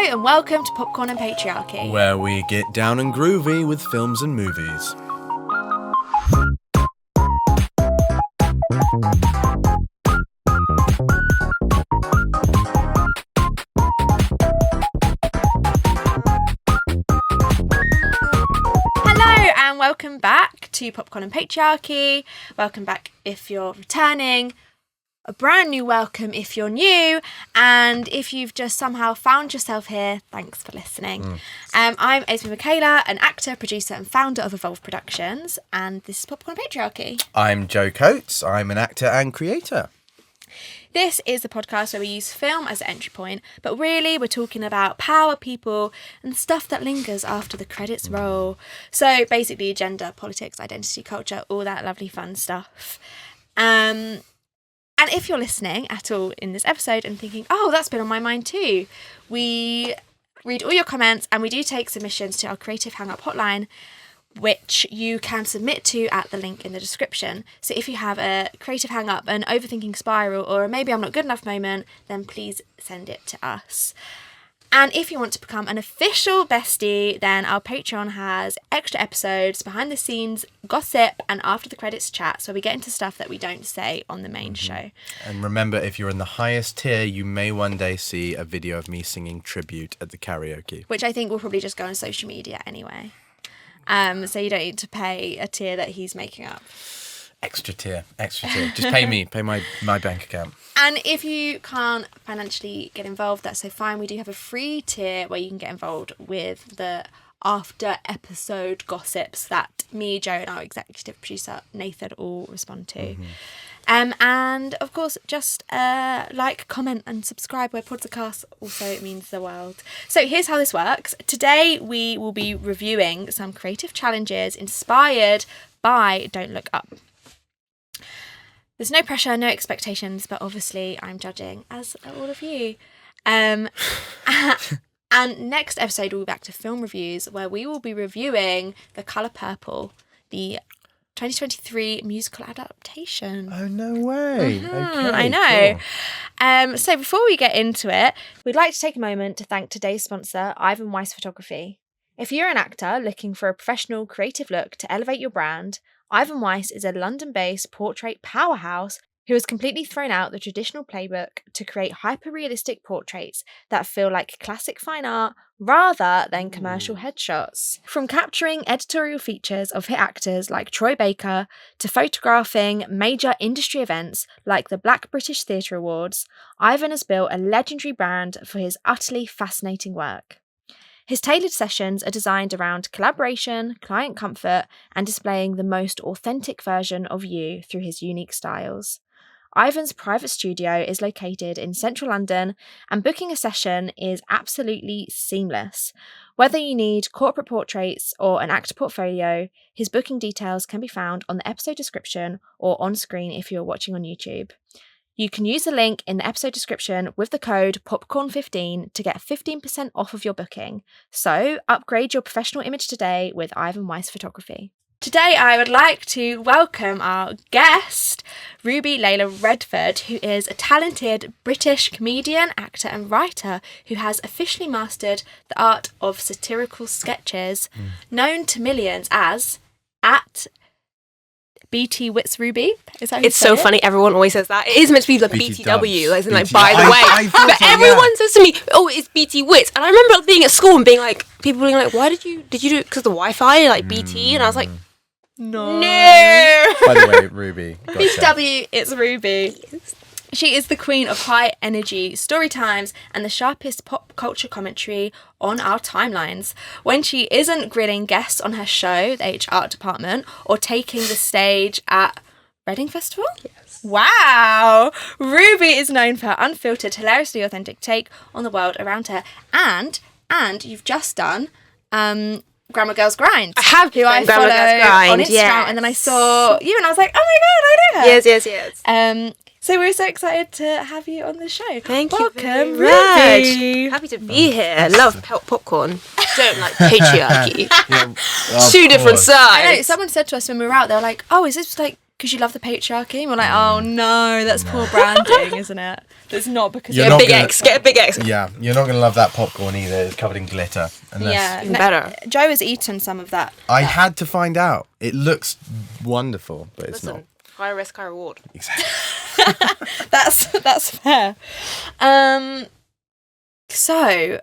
and welcome to Popcorn and Patriarchy, where we get down and groovy with films and movies. Hello and welcome back to Popcorn and Patriarchy. Welcome back if you're returning. A brand new welcome if you're new, and if you've just somehow found yourself here, thanks for listening. I'm Esme and Joe, an actor, producer and founder of Evolve Productions, and this is Popcorn and Patriarchy. I'm Joe Coates, I'm an actor and creator. This is the podcast where we use film as an entry point, but really we're talking about power, people and stuff that lingers after the credits roll. So basically gender, politics, identity, culture, all that lovely fun stuff. And if you're listening at all in this episode and thinking, oh, that's been on my mind too, we read all your comments and we do take submissions to our Creative Hangup Hotline, which you can submit to at the link in the description. So if you have a creative hang-up, an overthinking spiral, or a maybe I'm not good enough moment, then please send it to us. And if you want to become an official bestie, then our Patreon has extra episodes, behind the scenes, gossip, and after the credits chat. So we get into stuff that we don't say on the main show. And remember, if you're in the highest tier, you may one day see a video of me singing tribute at the karaoke. Which I think will probably just go on social media anyway. So you don't need to pay a tier that he's making up. Extra tier. Just pay me, pay my bank account. And if you can't financially get involved, that's so fine. We do have a free tier where you can get involved with the after episode gossips that me, Joe, and our executive producer Nathan all respond to. And of course, just like, comment and subscribe where podcast also means the world. So here's how this works. Today we will be reviewing some creative challenges inspired by Don't Look Up. There's no pressure, no expectations, but obviously I'm judging, as are all of you. And next episode we'll be back to film reviews, where we will be reviewing The Colour Purple, the 2023 musical adaptation. Oh, no way. Okay, I know. Cool. So before we get into it, we'd like to take a moment to thank today's sponsor, Ivan Weiss Photography. If you're an actor looking for a professional creative look to elevate your brand, Ivan Weiss is a London-based portrait powerhouse who has completely thrown out the traditional playbook to create hyper-realistic portraits that feel like classic fine art rather than commercial headshots. From capturing editorial features of hit actors like Troy Baker to photographing major industry events like the Black British Theatre Awards, Ivan has built a legendary brand for his utterly fascinating work. His tailored sessions are designed around collaboration, client comfort, and displaying the most authentic version of you through his unique styles. Ivan's private studio is located in central London, and booking a session is absolutely seamless. Whether you need corporate portraits or an actor portfolio, his booking details can be found on the episode description or on screen if you're watching on YouTube. You can use the link in the episode description with the code POPCORN15 to get 15% off of your booking. So upgrade your professional image today with Ivan Weiss Photography. Today I would like to welcome our guest, Ruby Layla Redford, who is a talented British comedian, actor and writer who has officially mastered the art of satirical sketches, known to millions as at BT Wits Ruby. Is that how you It's say so it? funny. Everyone always says that. It is meant to be like BTW, as in like by the I way. thought But so, everyone says to me, "Oh, it's BT Wits," and I remember being at school and being like, people being like, "Why did you do it because the Wi-Fi like BT?" And I was like, No. By the way, Ruby. Gotcha. BTW, it's Ruby. She is the queen of high energy story times and the sharpest pop culture commentary on our timelines. When she isn't grilling guests on her show, the HR department, or taking the stage at Reading Festival? Yes. Wow! Ruby is known for her unfiltered, hilariously authentic take on the world around her. And you've just done Grammar Girls Grind. I have who I Grammar follow Girls Grind, on Instagram, yes. and then I saw you and I was like, oh my god, I know her. Yes. So we're so excited to have you on the show. Thank you Welcome, very Ruby. much. Happy to be here. I love popcorn. Don't like patriarchy. Two different I sides. know, someone said to us when we were out, they were like, oh, is this like because you love the patriarchy? And we're like, oh no, that's poor branding, isn't it? That's not because You're Get a not big gonna- X. Get a big X. Yeah, you're not going to love that popcorn either. It's covered in glitter. Unless yeah, Even better. Joe has eaten some of that. I had to find out. It looks wonderful, but it's Listen, not. high risk, high reward. Exactly. That's fair. So,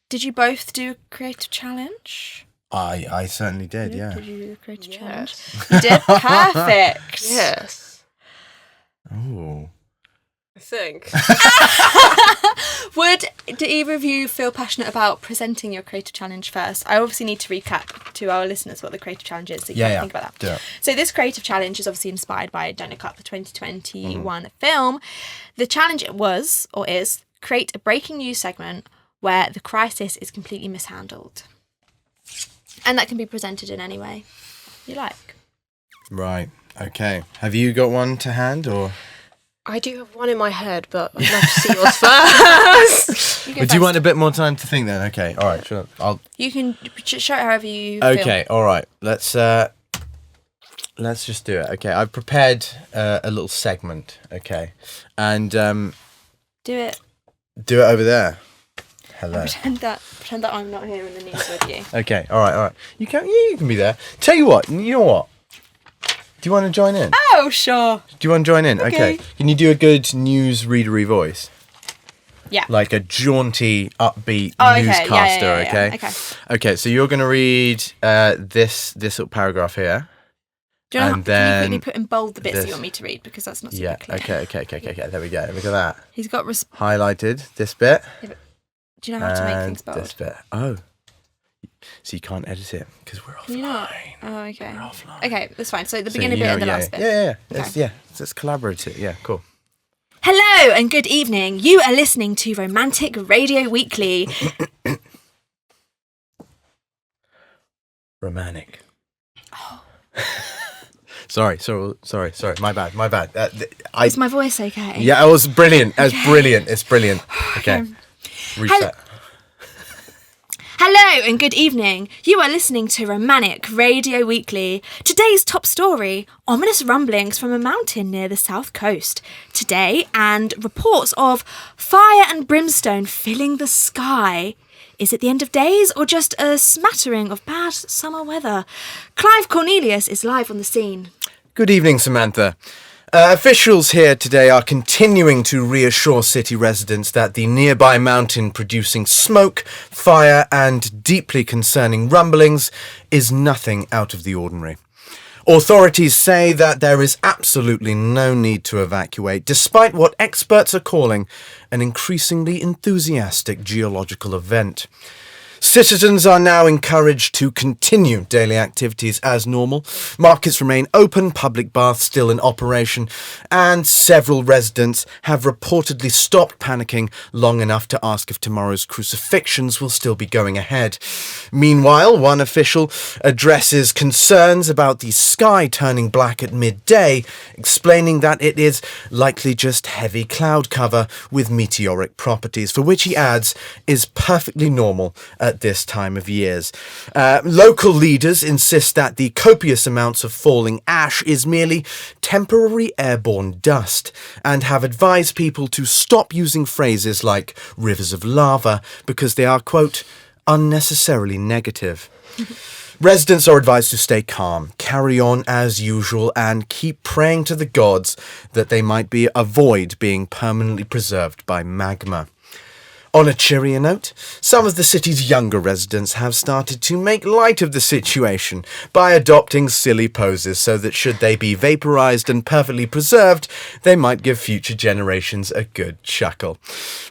did you both do a creative challenge? I certainly did, yeah. Did you do a creative challenge? Yes. You did? Perfect. Yes. Ooh. I think. Do either of you feel passionate about presenting your creative challenge first? I obviously need to recap to our listeners what the creative challenge is, so you can think about that. Do it. So this creative challenge is obviously inspired by Don't Look Up, the 2021 film. The challenge was, or is, create a breaking news segment where the crisis is completely mishandled. And that can be presented in any way you like. Right. Okay. Have you got one to hand, or? I do have one in my head, but I'd love to see yours first. You go But do you first. want a bit more time to think then? Okay. All right. Sure. You can show it however you feel. Okay. All right. Let's just do it. Okay. I've prepared a little segment. Okay. And Do it. do it over there. Hello. Pretend that I'm not here in the news with you. Okay. All right. All right. You can be there. Tell you what. You know what? Do you want to join in? Oh, sure. Do you want to join in? Okay. Can you do a good news readery voice? Yeah. Like a jaunty, upbeat Oh, okay. newscaster, Yeah. okay? Okay. Okay, so you're going to read this little paragraph here. Do you know And can you quickly then put in bold the bits this- you want me to read, because that's not super Yeah, clear. okay. There we go. Look at that. He's got. Highlighted this bit. Do you know how to make and things bold? this bit. Oh. So you can't edit it because we're offline. Can you not? Oh, okay. We're offline. Okay, that's fine. So the So, beginning you bit know, and the yeah, last bit. Yeah. Okay. It's collaborative. Yeah, cool. Hello and good evening. You are listening to Romantic Radio Weekly. Romantic. Oh. Sorry. My bad. Is my voice okay? Yeah, it was brilliant. It's brilliant. Okay. Reset. Hello and good evening. You are listening to Romantic Radio Weekly. Today's top story, ominous rumblings from a mountain near the south coast. Today, and reports of fire and brimstone filling the sky. Is it the end of days or just a smattering of bad summer weather? Clive Cornelius is live on the scene. Good evening, Samantha. Officials here today are continuing to reassure city residents that the nearby mountain producing smoke, fire, and deeply concerning rumblings is nothing out of the ordinary. Authorities say that there is absolutely no need to evacuate, despite what experts are calling an increasingly enthusiastic geological event. Citizens are now encouraged to continue daily activities as normal. Markets remain open, public baths still in operation, and several residents have reportedly stopped panicking long enough to ask if tomorrow's crucifixions will still be going ahead. Meanwhile, one official addresses concerns about the sky turning black at midday, explaining that it is likely just heavy cloud cover with meteoric properties, for which he adds is perfectly normal at this time of years. Local leaders insist that the copious amounts of falling ash is merely temporary airborne dust, and have advised people to stop using phrases like rivers of lava because they are, quote, unnecessarily negative. Residents are advised to stay calm, carry on as usual, and keep praying to the gods that they might avoid being permanently preserved by magma. On a cheerier note, some of the city's younger residents have started to make light of the situation by adopting silly poses so that should they be vaporized and perfectly preserved, they might give future generations a good chuckle.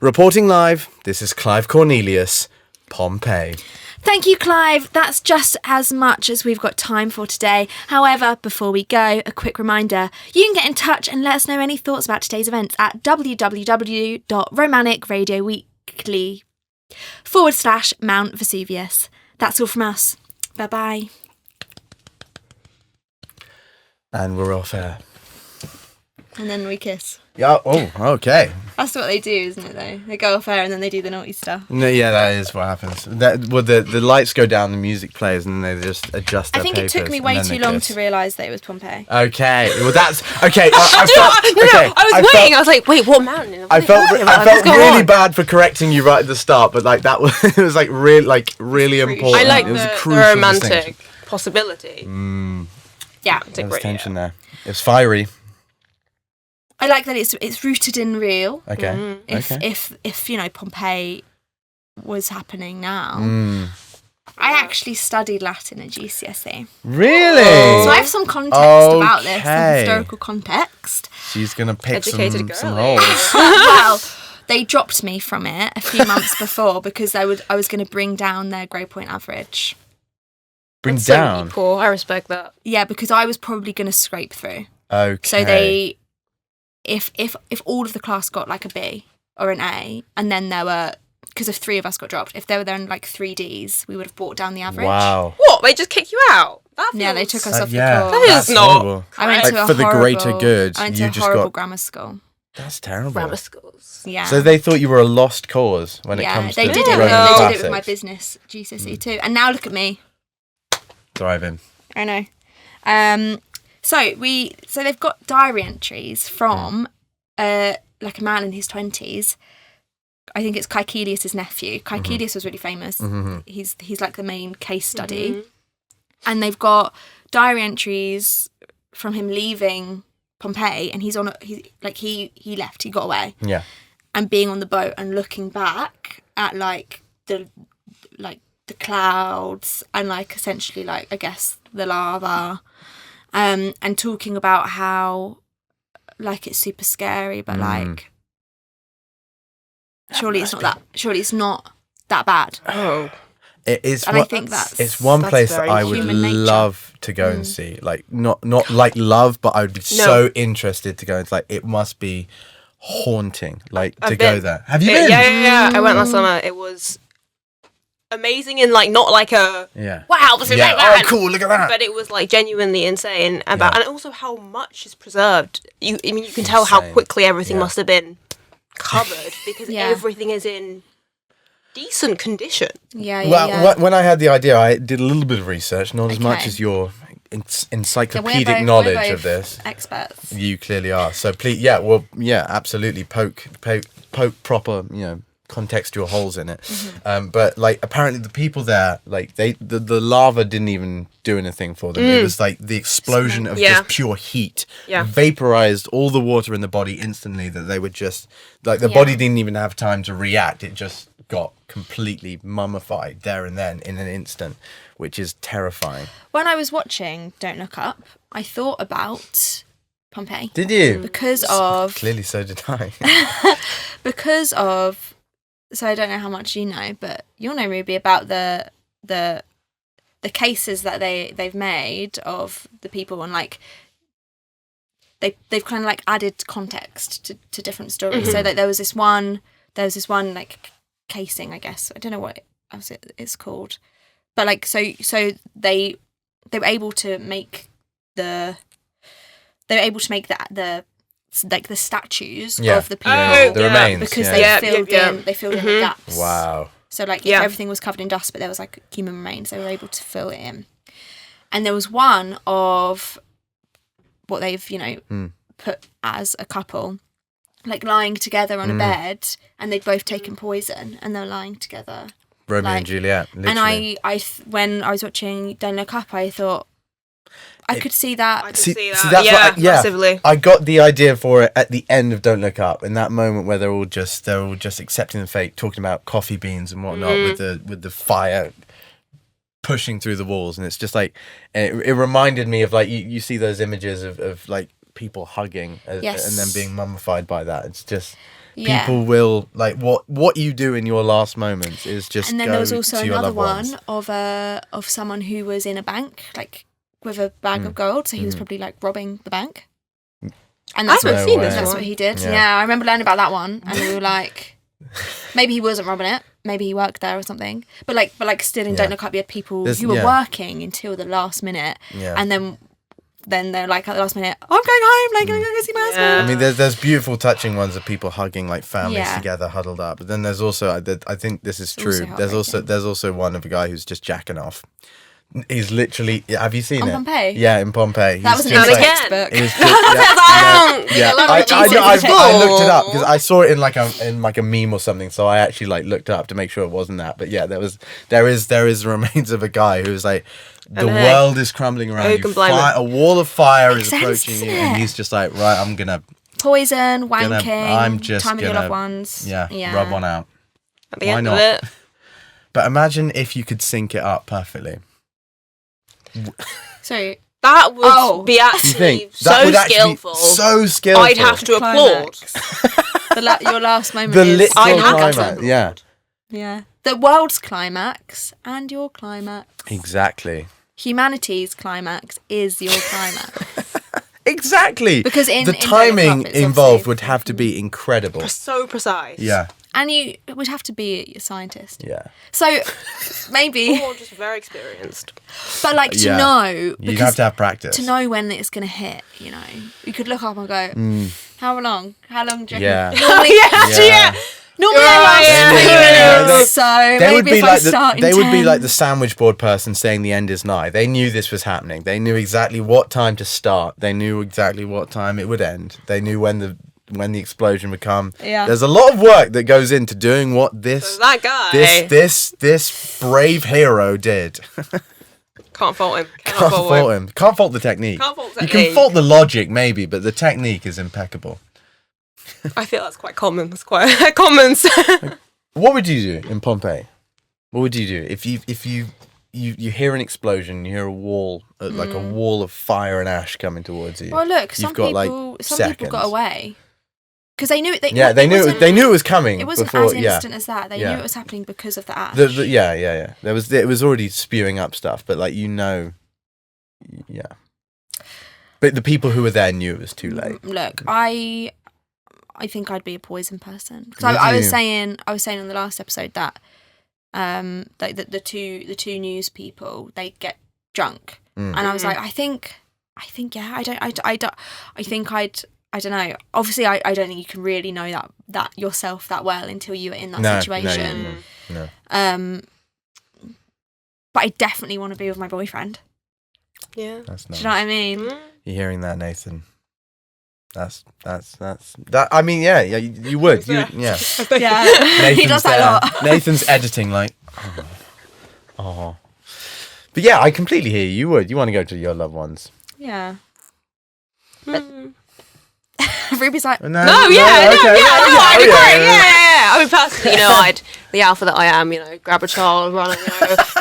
Reporting live, this is Clive Cornelius, Pompeii. Thank you, Clive. That's just as much as we've got time for today. However, before we go, a quick reminder. You can get in touch and let us know any thoughts about today's events at www.romanticradioweekly.com/Mount Vesuvius. That's all from us. Bye-bye. And we're off air. and then we kiss. Yeah. Oh, okay. That's what they do, isn't it? Though they go off air and then they do the naughty stuff. No, yeah, that is what happens. The lights go down, the music plays, and then they just adjust. I Their think it took papers, me and way then too they long kiss. to realise that it was Pompeii. Okay, well that's okay. I was waiting. I was like, wait, what mountain? I felt What's going really on? bad for correcting you right at the start, but like that was it was like really important. I like it was a the crucial romantic distinction. possibility. Yeah, There was tension there. It was fiery. I like that it's rooted in real. Okay. If you know Pompeii was happening now. I actually studied Latin at GCSE. Really? So I have some context about this, some historical context. She's gonna pick Educated some girly. holes. Well, they dropped me from it a few months before because I was going to bring down their grade point average. Bring So down. poor. I respect that. Yeah, because I was probably going to scrape through. Okay. So they, if all of the class got like a B or an A, and then there were, because if 3 of us got dropped, if there were then like 3 Ds, we would have brought down the average. Wow. What? They just kick you out? That Yeah, they feels- took us off the Yeah. course. That That's is not horrible. I went Like, to a for the greater horrible- good, I went you to a just horrible got- grammar school. That's terrible. grammar schools. Yeah. So they thought you were a lost cause when it yeah, comes they to did Roman it. They did classics. it with my business GCSE too, and now look at me. Thriving. I know. So they've got diary entries from like a man in his 20s. I think it's Caecilius' nephew. Caecilius was really famous. He's like the main case study. And they've got diary entries from him leaving Pompeii, and he left, he got away. Yeah. And being on the boat and looking back at like the clouds and like essentially like I guess the lava, and talking about how like it's super scary, but like surely it's not that bad. Oh. It is. And I think it's one place that very I would human nature. love to go and see. Like not like love, but I would be so interested to go. It's like it must be haunting. Like to go there. Have you been? Yeah. I went last summer. It was amazing and like not like a wow, this is Yeah. like that. Oh, cool! Look at that. But it was like genuinely insane about, and also how much is preserved. You can tell how Insane. quickly everything Yeah. must have been covered because Yeah. everything is in decent condition. Well, when I had the idea, I did a little bit of research, not as much Okay. as your encyclopedic we're knowledge both of this. experts. You clearly are. So please, absolutely poke proper, contextual holes in it. But like apparently the people there, like the lava didn't even do anything for them. It was like the explosion of just pure heat vaporized all the water in the body instantly, that they would just like the body didn't even have time to react. It just got completely mummified there and then in an instant, which is terrifying. When I was watching Don't Look Up, I thought about Pompeii. Did you? Because of Clearly so did I. So I don't know how much you know, but you'll know, Ruby, about the cases that they've made of the people, and like they've kind of like added context to different stories. So that there was this one like casing, I guess. I don't know what it's called, but like so they were able to make the statues of the people the remains because yeah. they filled in the gaps. Wow. So like if everything was covered in dust, but there was like human remains, they were able to fill it in. And there was one of what they've put as a couple, like lying together on a bed, and they'd both taken poison, and they're lying together. Romeo and Juliet. Literally. And when I was watching Don't Look Up, I thought I could see that. I could see that. that's Yeah, what massively. I got the idea for it at the end of Don't Look Up, in that moment where they're all just accepting the fate, talking about coffee beans and whatnot with the fire pushing through the walls, and it's just like it reminded me of like you see those images of like people hugging and then being mummified by that. It's just people will like what you do in your last moments is just. And then go there was also to your another loved one ones. of someone who was in a bank, like with a bag of gold, so he was probably like robbing the bank. And that's I haven't seen this That's one. what he did. Yeah. Yeah, I remember learning about that one, and we were like, maybe he wasn't robbing it, maybe he worked there or something. But like still in Don't Look Up, you had people who were working until the last minute, and then then they're like at the last minute, I'm going home, like I'm going to go see my husband. Yeah. I mean, there's beautiful, touching ones of people hugging like families Yeah. together, huddled up. But then there's also, I think this is true. also There's also one of a guy who's just jacking off. He's literally. Have you seen On it? Pompeii? Yeah, in Pompeii. That was He's another just, textbook. He's just, yeah. I looked it up because I saw it in like a meme or something. So I actually like looked it up to make sure it wasn't that. But yeah, there is remains of a guy who's like, the world is crumbling around you. A wall of fire is approaching you, and he's just like, right, I'm gonna poison, wanking. I'm just time with your gonna, loved ones. yeah, rub one out. At the Why end not? of it. But imagine if you could sync it up perfectly. So That would be actually so skillful. So skillful. I'd have to applaud. your last moment The is literal I'd have to climax. Yeah. Yeah. The world's climax and your climax. Exactly. Humanity's climax is your climax. Exactly. Because the timing involved would have to be incredible. So precise. Yeah. And you would have to be a scientist. Yeah. So maybe, Or just very experienced. but like to know, you'd have to have practice to know when it's going to hit. You know, you could look up and go, how long? How long do you reckon? Yeah. Normally I last 3 minutes. So They would maybe be if I like start in they would be 10. like the sandwich board person saying the end is nigh. They knew this was happening. They knew exactly what time to start. They knew exactly what time it would end. They knew when the explosion would come. Yeah. There's a lot of work that goes into doing what this That guy. this brave hero did. Can't fault him. Can't fault him. Can't fault the technique. Can't fault You technique. can fault the logic maybe, but the technique is impeccable. I feel that's quite common. That's quite common. What would you do in Pompeii? What would you do if you hear an explosion, you hear a wall, like a wall of fire and ash coming towards you? Well, look, some people got away because they knew it. They knew it was coming. It wasn't before, as instant as that. They knew it was happening because of the ash. Yeah. It was already spewing up stuff, but like yeah. But the people who were there knew it was too late. Look, I think I'd be a poison person because I was saying on the last episode that like the two news people, they get drunk, and I was like, I think yeah, I don't know. Obviously, I don't think you can really know that yourself that well until you're in that situation. No. But I definitely want to be with my boyfriend. Yeah. That's Do nice. you know what I mean? You hearing that, Nathan? That's that. I mean, yeah, you would. Yeah. Yeah. He does that a lot. Nathan's editing like, oh. But yeah, I completely hear you. You would. You want to go to your loved ones. Yeah. But Ruby's like, Okay. I'd agree. Yeah. I mean, personally, I'd the alpha that I am, grab a child, run,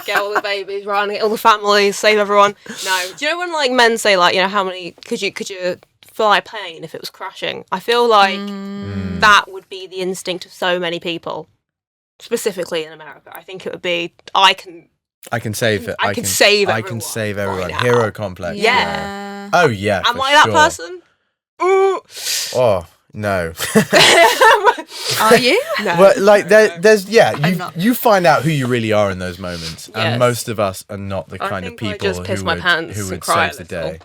get all the babies, run, get all the families, save everyone. No, do you know when like men say like, how many could you fly a plane if it was crashing? I feel like that would be the instinct of so many people, specifically in America. I think it would be I can save it. I can save everyone. Right Hero complex. yeah. Oh yeah. Am I that person? Ooh. Oh no. Are you? No. Well, like there's I'm not. you find out who you really are in those moments, Yes. and most of us are not the kind of think I people just piss my pants who and would cry save a the little. day,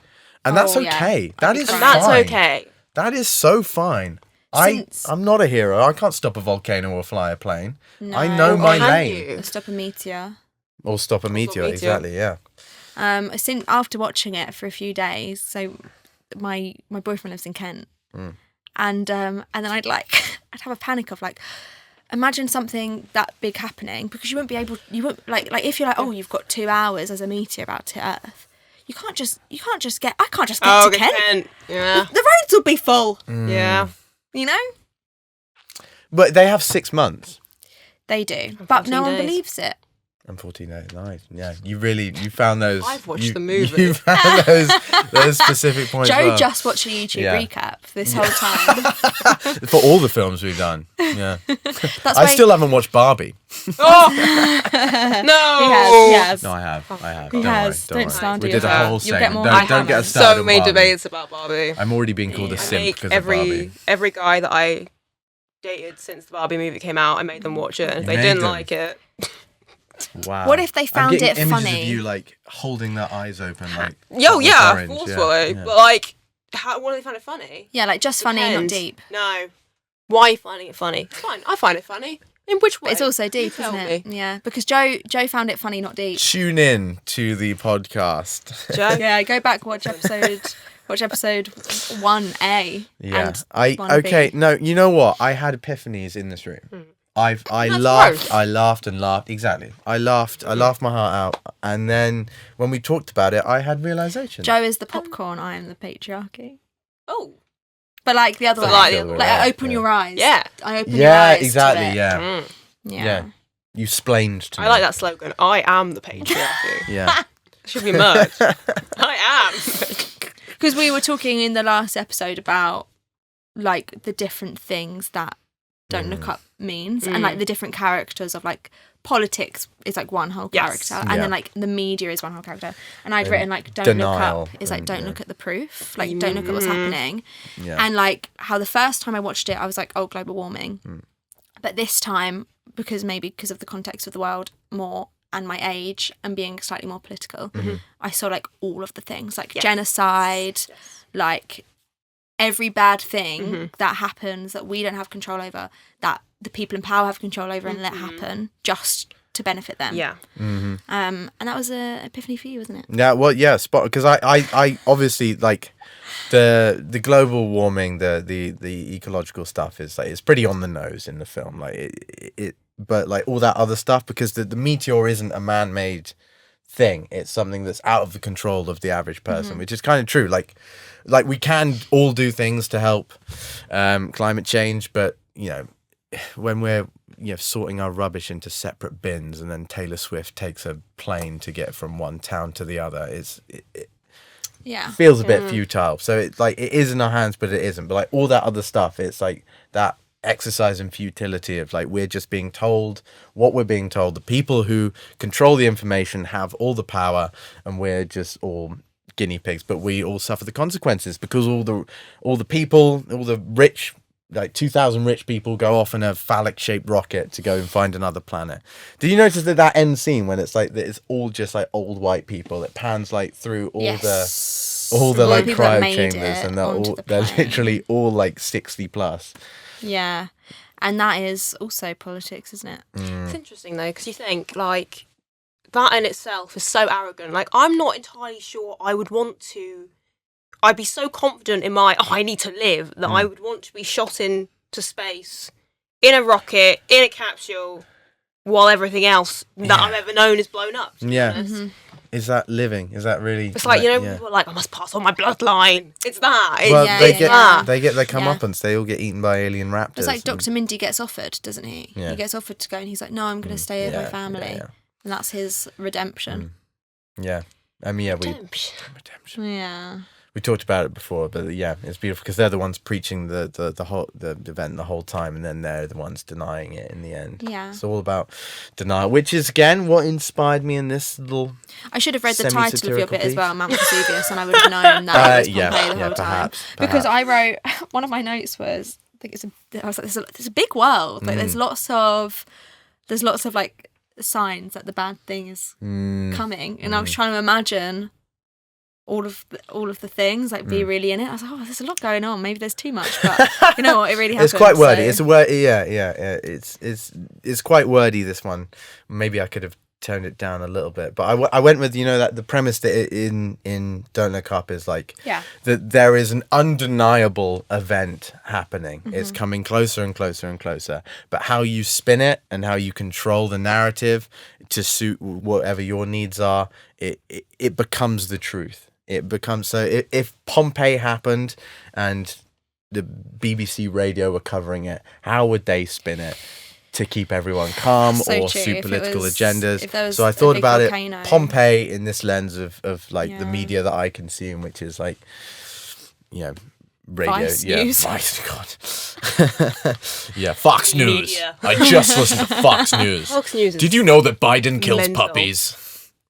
and that's Yeah. okay. That is And fine. that's okay. That is so fine. Since- I'm not a hero. I can't stop a volcano or fly a plane. No. I know my Can lane. you? Stop a meteor. Or stop a meteor. meteor. Exactly. Yeah. Since after watching it for a few days, so my boyfriend lives in Kent, and then I'd have a panic of like, imagine something that big happening because you won't like if you're like, oh, you've got 2 hours as a meteor about to hit Earth, I can't just get to Kent. Yeah. The roads will be full. Yeah. But they have 6 months. They do, but no 14 one days. believes it. And 14 days. Nice. Yeah. You found those. I've watched the movie. You found those specific points. Joe well. just watched a YouTube Yeah. recap this whole time. For all the films we've done. Yeah. That's I why still haven't watched Barbie. Oh no! he has. No, I have. He has. Don't worry. slander We did a yourself. whole You'll segment. get more. Don't get us started so on many Barbie. debates about Barbie. I'm already being called a I simp make because of Barbie. every guy that I dated since the Barbie movie came out, I made them watch it, and if You they made didn't them. like it, Wow. What if they found I'm getting it images funny? of you like holding their eyes open, like Forcefully. Yeah. But like, what do they find it funny? Yeah, like just funny, not Depends. deep. No. Why are you finding it funny? It's fine. I find it funny. In which way? But it's also deep, You isn't tell it? me. Yeah, because Joe found it funny, not deep. Tune in to the podcast. Joe? Yeah, go back, watch episode 1A. Yeah. And 1B. Okay, no, you know what? I had epiphanies in this room. I That's laughed, growth. I laughed and laughed. Exactly. I laughed my heart out. And then when we talked about it, I had realization. Joe is the popcorn, I am the patriarchy. Oh. But like the other But way. like the the other Like way, I open yeah. your eyes. Yeah. I open your eyes. Exactly, to it. yeah. Yeah. Yeah. You splained to me. I like that slogan. I am the patriarchy. Yeah. Should be merged. I am. Because we were talking in the last episode about like the different things that Don't Look Up means and like the different characters of like politics is like one whole Yes. character and then like the media is one whole character and I'd written like Don't denial Look Up is like and, don't yeah. look at the proof, like don't look at what's happening. Yeah. And like how the first time I watched it I was like, oh, global warming. But this time, because of the context of the world more and my age and being slightly more political, I saw like all of the things like genocide, like every bad thing that happens that we don't have control over, that the people in power have control over and let happen just to benefit them. Yeah. And that was a epiphany for you, wasn't it? Yeah, well, yeah, spot, because I obviously like the global warming, the ecological stuff is like it's pretty on the nose in the film, like it but like all that other stuff, because the meteor isn't a man-made thing, it's something that's out of the control of the average person, which is kind of true. Like we can all do things to help climate change, but you know, when we're sorting our rubbish into separate bins and then Taylor Swift takes a plane to get from one town to the other, it feels a bit futile. So it is in our hands, but it isn't. But like all that other stuff, it's like that exercise in futility of like we're just being told what we're being told. The people who control the information have all the power, and we're just all guinea pigs. But we all suffer the consequences because all the people, all the rich, like 2,000 rich people, go off in a phallic-shaped rocket to go and find another planet. Did you notice that end scene when it's like that it's all just like old white people? It pans like through all the like people that cryo made chambers, it and onto the they're plane. literally all like 60 plus. Yeah. And that is also politics, isn't it? It's interesting though, because you think like that in itself is so arrogant. Like I'm not entirely sure I'd be so confident in I need to live that I would want to be shot into space in a rocket, in a capsule, while everything else that I've ever known is blown up. to be honest. Is that living? Is that really? It's like, people are like, I must pass on my bloodline. It's that. It's, Well, they yeah, get yeah. they get their comeuppance. They all get eaten by alien raptors. It's like and- Dr. Mindy gets offered, doesn't he? Yeah. He gets offered to go and he's like, no, I'm going to stay with my family. Yeah. And that's his redemption. Yeah. I mean, yeah, Redemption. redemption. Yeah. We talked about it before, but yeah, it's beautiful because they're the ones preaching the event the whole time, and then they're the ones denying it in the end. Yeah. It's all about denial, which is again what inspired me in this little. I should have read the title of your bit as piece. well, Mount Vesuvius, and I would have known that it was Pompeii the whole time. Because I wrote, one of my notes was, I was like, there's a big world. Like there's lots of like signs that the bad thing is coming, and I was trying to imagine all of the things, like be really in it. I was like, oh, there's a lot going on. Maybe there's too much, but you know what? It really happens. It's quite wordy. so- It's a word. Yeah. It's quite wordy. This one. Maybe I could have toned it down a little bit, but I went with that the premise that in Don't Look Up is like that there is an undeniable event happening. It's coming closer and closer and closer. But how you spin it and how you control the narrative to suit whatever your needs are, it becomes the truth. It becomes so. If Pompeii happened and the BBC radio were covering it, how would they spin it to keep everyone calm So or true. suit If it political was- agendas? if there was So I a thought big about volcano. it, Pompeii in this lens of like the Yeah. media that I consume, which is like, radio. Vice yeah, News. Vice, God. Yeah, Fox News. Media. I just listened to Fox News. Fox News is Did you know that Biden kills mental. puppies?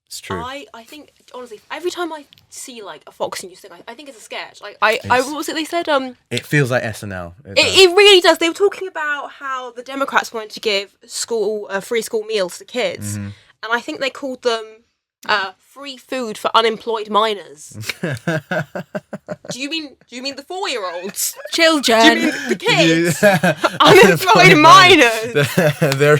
It's true. I think honestly, every time I see like a Fox News thing, I think it's a sketch. Like I what was it they said? It feels like SNL. It really does. They were talking about how the Democrats wanted to give free school meals to kids, and I think they called them free food for unemployed minors. Do you mean the 4-year-olds? Children. Do you mean the kids? Unemployed minors. They're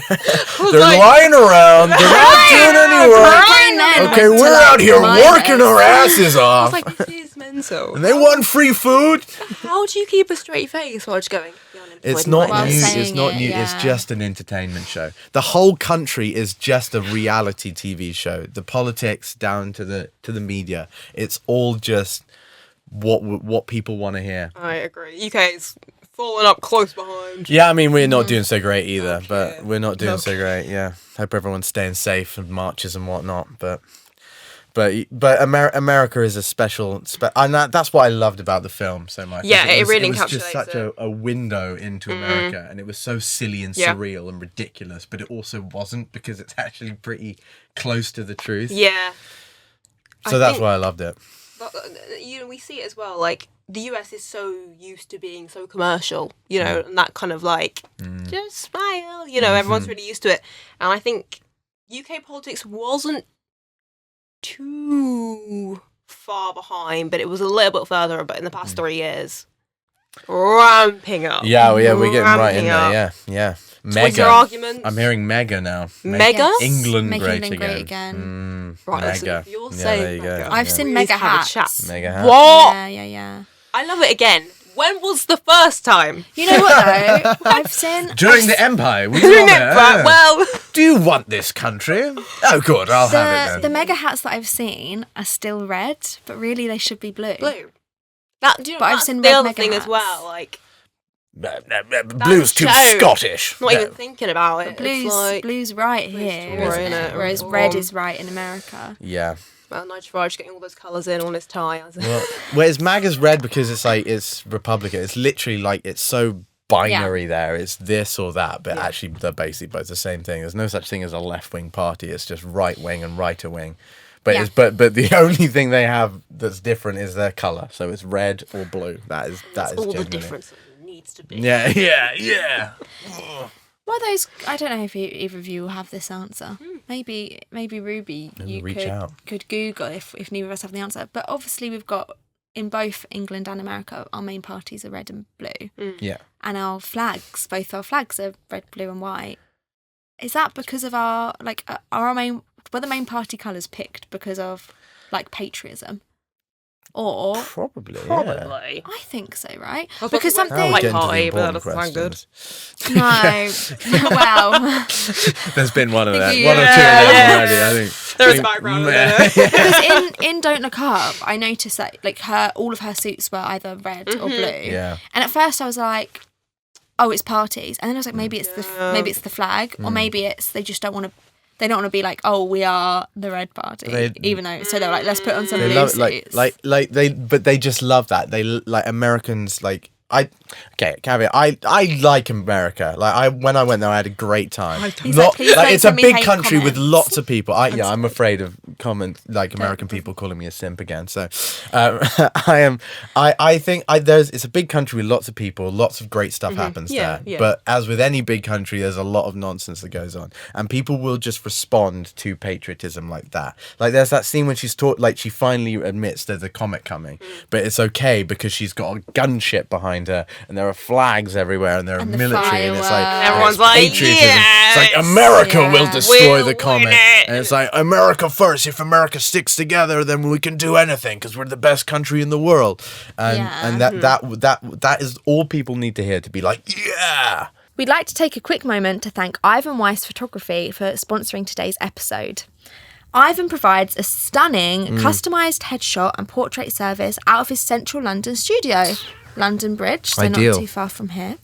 lying around. They're not doing any work. Okay, we're out here working our asses I off. was like, this is mental. And they want free food. How do you keep a straight face while just going? "The unemployed It's not minors"? new. saying It's not it, new. yeah. It's just an entertainment show. The whole country is just a reality TV show. The politics down to the media. It's all just what people want to hear. I agree. UK's falling up close behind. Yeah, I mean we're not doing so great either, but we're not doing so great. Yeah, hope everyone's staying safe and marches and whatnot. But America is a special, and that's what I loved about the film so much. Yeah, it really was just encapsulates such it. a window into America, and it was so silly and Yeah. surreal and ridiculous, but it also wasn't because it's actually pretty close to the truth. Yeah. So that's why I loved it. But, we see it as well. Like the US is so used to being so commercial, and that kind of like just smile. Everyone's really used to it, and I think UK politics wasn't too far behind, but it was a little bit further. But in the past 3 years, ramping up. Yeah, we're getting right in Ramping up. there. Yeah. What's your Mega. argument? I'm hearing mega now. Mega? Yes. England Making great England again. great again. Right, so Mega. if you're Yeah, saying there you go. mega, I've Yeah. seen we mega need to have a hats. chat. Mega hat. What? Yeah. I love it again. When was the first time? You know what though? I've seen During the Empire. We Isn't love it? it. Right, well, Do you want this country? Oh, good. I'll have it then. the mega hats that I've seen are still red, but really they should be blue. blue. Do you know, But I've that's seen the red other mega thing hats. as well. Like, Blue's too show. Scottish. not No. even thinking about it. Blue's It's like, blue's right here, Blue's isn't right, it? innit? Whereas Or- red is right in America. Yeah. well, Nigel Farage getting all those colours in on his tie. Whereas MAGA's red because it's Republican. It's literally like it's so binary there. It's this or that, but actually they're basically both the same thing. There's no such thing as a left-wing party. It's just right-wing and right-wing. But Yeah. but the only thing they have that's different is their colour. So it's red or blue. That is That's all the genuinely- difference that needs to be. Yeah. Well, those I don't know if either of you will have this answer. Maybe Ruby, you reach out. could Google if neither of us have the answer. But obviously we've got in both England and America, our main parties are red and blue, Yeah. and our flags, both our flags are red, blue, and white. Is that because of were the main party colours picked because of like patriotism? Or Probably. Yeah. Probably. I think so, right? I was Because about to something. White Getting to the party, but that important doesn't sound good. No. Well, There's been one of them. you- One or two of them already, I think. There is a background. because in Don't Look Up, I noticed that like all of her suits were either red or blue. Yeah. And at first I was like, oh, it's parties, and then I was like, maybe it's the flag, or maybe it's they just don't want to. They don't want to be like, oh, we are the red party, even though. So they're like, let's put on some They blue love suits. they just love that. They like Americans like caveat. I like America. Like when I went there, I had a great time. He's like, please don't it's a send me big hate country with comments. lots of people. I'm afraid of American people calling me a simp again. So I think it's a big country with lots of people. Lots of great stuff happens there. Yeah. But as with any big country, there's a lot of nonsense that goes on, and people will just respond to patriotism like that. Like there's that scene when she's taught, like she finally admits there's a comet coming, but it's okay because she's got a gunship behind her, and there are flags everywhere, and there are And the military, and it's like fireworks. Everyone's it's like, patriotism. yes! It's like America will Yeah. destroy We'll the comet, win it. and it's like America first. If America sticks together, then we can do anything because we're the best country in the world. And Yeah. that is all people need to hear to be like, yeah. We'd like to take a quick moment to thank Ivan Weiss Photography for sponsoring today's episode. Ivan provides a stunning, customised headshot and portrait service out of his central London studio, London Bridge, so Ideal. not too far from here.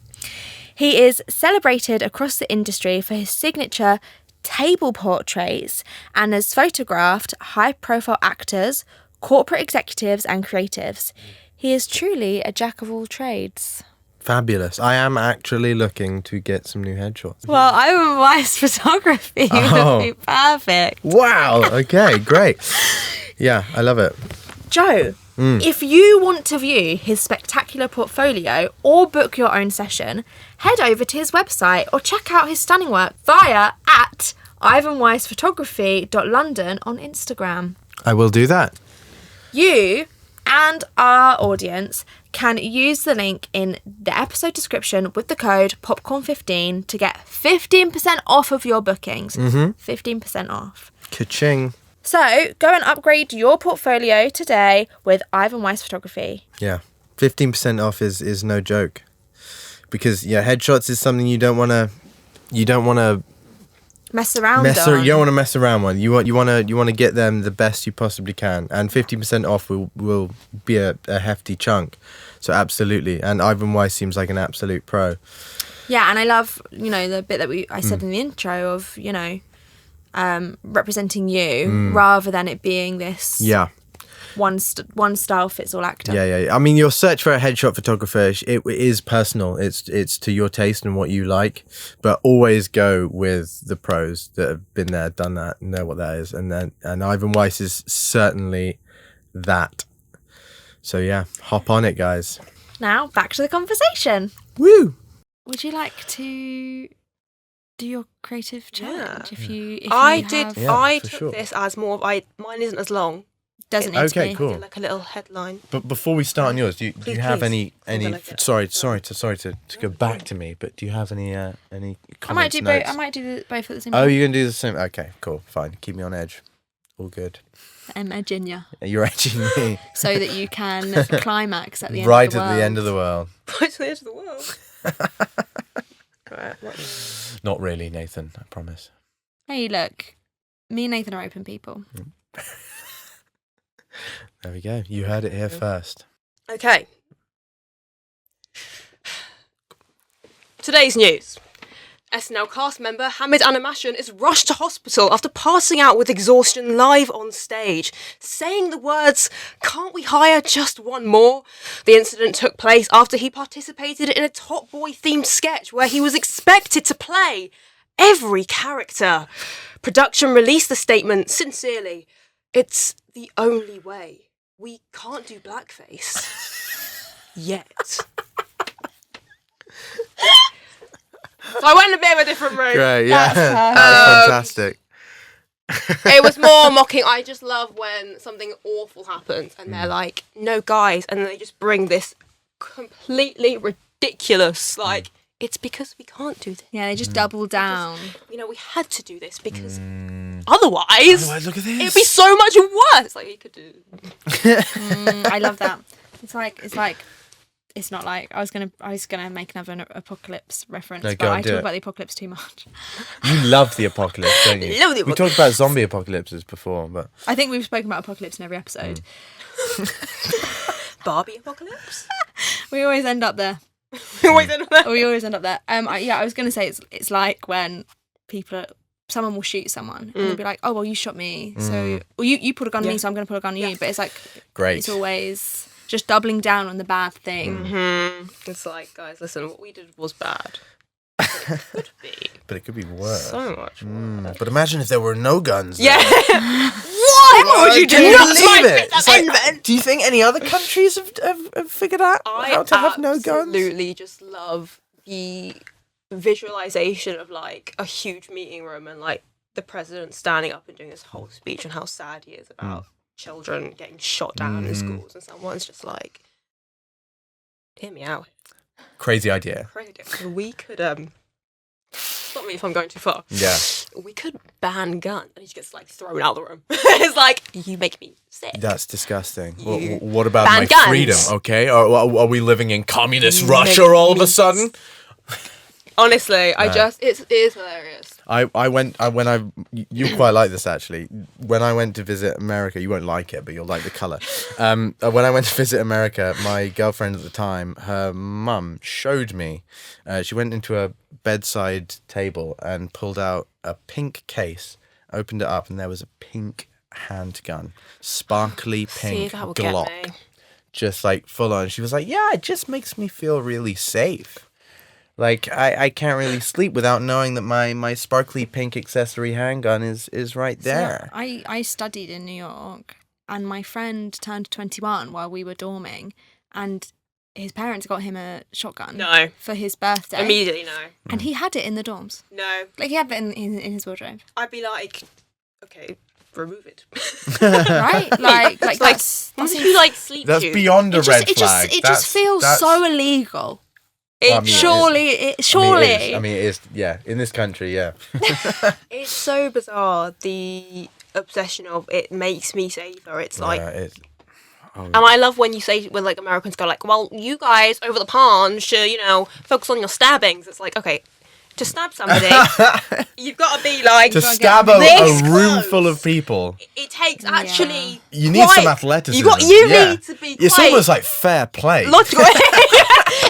He is celebrated across the industry for his signature table portraits and has photographed high-profile actors, corporate executives and creatives. He is truly a jack of all trades. Fabulous. I am actually looking to get some new headshots. Well, Ivan Weiss Photography Oh. would be perfect. Wow. Okay, great. Yeah, I love it. Joe, if you want to view his spectacular portfolio or book your own session, head over to his website or check out his stunning work via at ivanweissphotography.london on Instagram. I will do that. You and our audience can use the link in the episode description with the code popcorn15 to get 15% off of your bookings. 15% off. Ka-ching. So go and upgrade your portfolio today with Ivan Weiss Photography. Yeah, 15% off is no joke, because headshots is something you don't want to Mess around you don't want to mess around with. You want to get them the best you possibly can, and 50% off will be a hefty chunk. So absolutely, and Ivan Weiss seems like an absolute pro. Yeah, and I love the bit that I said in the intro of representing you rather than it being this one style fits all actor. Yeah. I mean, your search for a headshot photographer, it is personal. It's to your taste and what you like, but always go with the pros that have been there, done that, know what that is, and Ivan Weiss is certainly that. So yeah, hop on it, guys. Now back to the conversation. Woo! Would you like to do your creative challenge? I took this as more of mine isn't as long. Doesn't need to be. Cool. Like a little headline. But before we start on yours, do you have any? Sorry to go back to me, but do you have any comments? I might do both at the same time. Oh, you're gonna do the same? Okay, cool, fine. Keep me on edge. All good. I'm edging you. You're edging me. So that you can climax at the end right of the world. Right at the end of the world. Right to the edge of the world. Right. Not really, Nathan, I promise. Hey, look. Me and Nathan are open people. There we go. You heard it here first. Okay. Today's news. SNL cast member Hamid Animation is rushed to hospital after passing out with exhaustion live on stage, saying the words, "Can't we hire just one more?" The incident took place after he participated in a Top Boy themed sketch where he was expected to play every character. Production released the statement, "Sincerely, it's the only way. We can't do blackface. Yet." So I went a bit of a different route. Great, yeah. That's fantastic. It was more mocking. I just love when something awful happens and they're like, "No, guys," and then they just bring this completely ridiculous, it's because we can't do this. Yeah, they just double down. We had to do this because otherwise Look at this. it'd be so much worse. Like, you could do. I love that. It's not like I was gonna make another apocalypse reference, but I talk about the apocalypse too much. You love the apocalypse, don't you? Love the We talked about zombie apocalypses before, but I think we've spoken about apocalypse in every episode. Barbie apocalypse. We always end up there. We always end up there. I was gonna say it's like when someone will shoot someone and they'll be like, "Oh well, you shot me, so you pulled a gun on me, so I'm gonna pull a gun on you." But it's like great. It's always just doubling down on the bad thing. It's like, guys, listen, what we did was bad. But it could be. But it could be worse. So much worse. But imagine if there were no guns. Yeah. What would you do? Not Believe it. It's like, do you think any other countries have figured out how to have no guns? I absolutely just love the visualization of a huge meeting room and the president standing up and doing this whole speech on how sad he is about children getting shot down in schools, and someone's just like, "Hear me out." Crazy idea. We could stop me if I'm going too far. Yeah. We could ban guns, and he just gets thrown out of the room. It's like, you make me sick. That's disgusting. What about my guns. freedom? Okay, are we living in communist Russia all of a sudden? Honestly, it is hilarious. You quite like this actually. When I went to visit America, you won't like it, but you'll like the colour. When I went to visit America, my girlfriend at the time, her mum showed me. She went into a bedside table and pulled out a pink case, opened it up, and there was a pink handgun, sparkly pink that will Glock, get me. just full on. She was like, "Yeah, it just makes me feel really safe." I can't really sleep without knowing that my sparkly pink accessory handgun is right there. So I studied in New York, and my friend turned 21 while we were dorming, and his parents got him a shotgun No. for his birthday. Immediately, no. And he had it in the dorms. No. Like, he had it in his wardrobe. I'd be like, okay, remove it. Right? Like that's you like sleep That's tube. beyond a red flag. It just feels so illegal. Surely. I mean, it is. Yeah, in this country, yeah. It's so bizarre, the obsession of it makes me safer. It's like, and I love when like Americans go like, well, you guys over the pond should, focus on your stabbings. It's like, okay, to stab somebody, you've got to be like to stab a room full of people. It takes actually. You need some athleticism. You need to be. It's almost like fair play. Logical.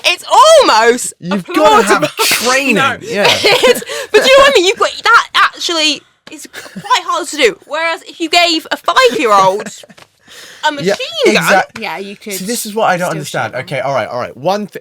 It's almost. You've got to have training. Yeah. But do you know what I mean? You've got that actually is quite hard to do. Whereas if you gave a 5-year-old a machine gun, yeah, you could. See, this is what I don't understand. Okay, all right.